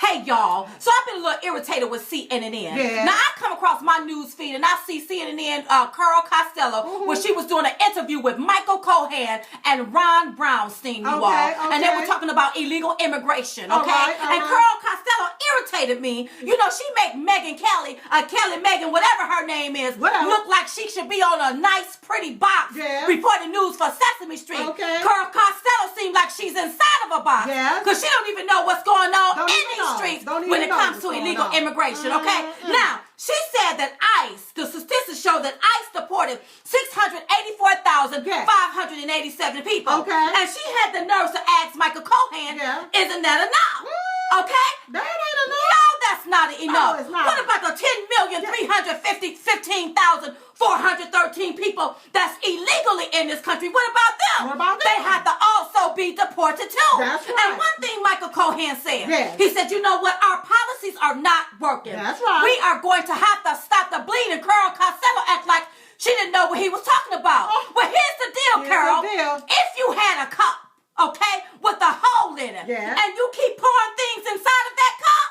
Hey, y'all. So I've been a little irritated with CNN. Yeah. Now, I come across my news feed and I see CNN, Costello, where she was doing an interview with Michael Cohen and Ron Browstein, you all. And they were talking about illegal immigration, okay? And Carl Costello irritated me. You know, she make Megyn Kelly, Megan, whatever her name is, look like she should be on a nice, pretty box before the news for Sesame Street. Carl Costello seems like she's inside of a box. Because she don't even know what's going on in these streets when it comes to illegal immigration, okay? Now, she said that ICE, the statistics show that ICE deported 684,587 people. And she had the nerve to ask Michael Cohen, isn't that enough? Okay? That ain't enough. No, that's not enough. No, it's not. What about the 10,315,413 people that's illegally in this country? What about them? What about them? They have to also be deported too. That's right. And one thing Michael Cohen said, he said, you know what? Our policies are not working. That's right. We are going to have to stop the bleeding. Carl Costello act like she didn't know what he was talking about. Well, here's the deal, Carol. If you had a cup, okay, with a hole in it, and you keep pouring things inside of that cup,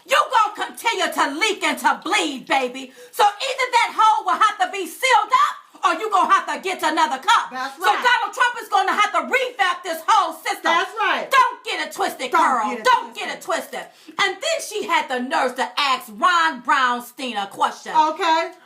you're going to continue to leak and to bleed, baby. So either that hole will have to be sealed up, or you're going to have to get another cup. That's right. So Donald Trump is going to have to revamp this whole system. That's right. Don't get it twisted, Carl. Don't get it twisted. And then she had the nerve to ask Ron Browstein a question.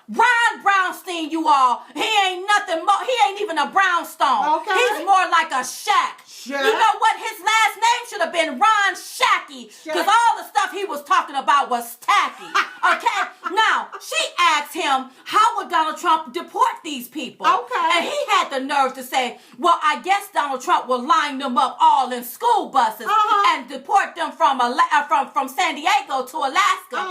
Ron Browstein, you all, he ain't nothing more. He ain't even a brownstone. He's more like a shack. You know what? His last name should have been Ron Shacky, because all the stuff he was talking about was tacky. Okay? Now, she asked him, how would Donald Trump deport these people? And he had the nerve to say, well, I guess Donald Trump will line them up all in school buses and deport them from San Diego to Alaska.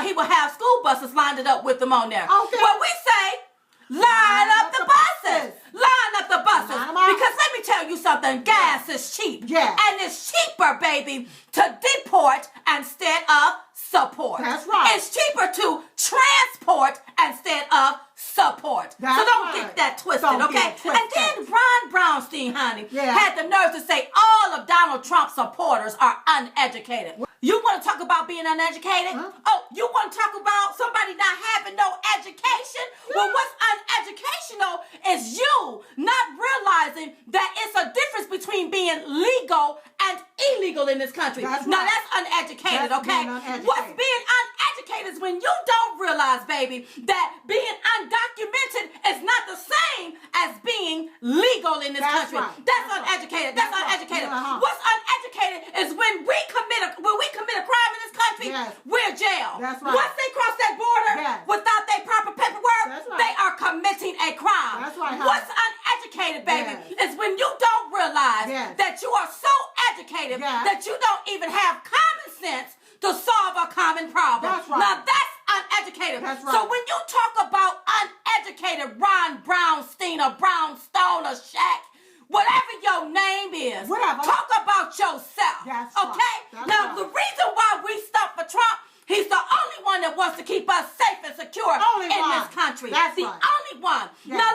He will have school buses lined up with them on there. Well, we say, line up the buses. Line up the buses. Because let me tell you something, gas is cheap. And it's cheaper, baby, to deport instead of support. That's right. It's cheaper to transport instead of support. So don't get that twisted, okay? And then Ron Browstein, honey, had the nerve to say all of Donald Trump's supporters are uneducated. You want to talk about being uneducated? Oh, you want to talk about somebody not having no education? Well, what's uneducational is you not realizing that it's a difference between being legal and illegal in this country. Now, that's uneducated, okay? What's being uneducated is when you don't realize, baby, that being undocumented is not the same as being legal in this country. That's uneducated. That's uneducated. What's uneducated is when we commit a crime in this country, we're jail. Once they cross that border without their proper paperwork, they are committing a crime. What's uneducated, baby, is when you don't realize that you are so educated that you don't even have common sense to solve a common problem. Now that's uneducated. So when you talk about uneducated Ron Browstein or Brownstone or Shack, whatever your name is, talk about yourself. Now, the reason why we stuck for Trump, he's the only one that wants to keep us safe and secure in this country. The only one. Now,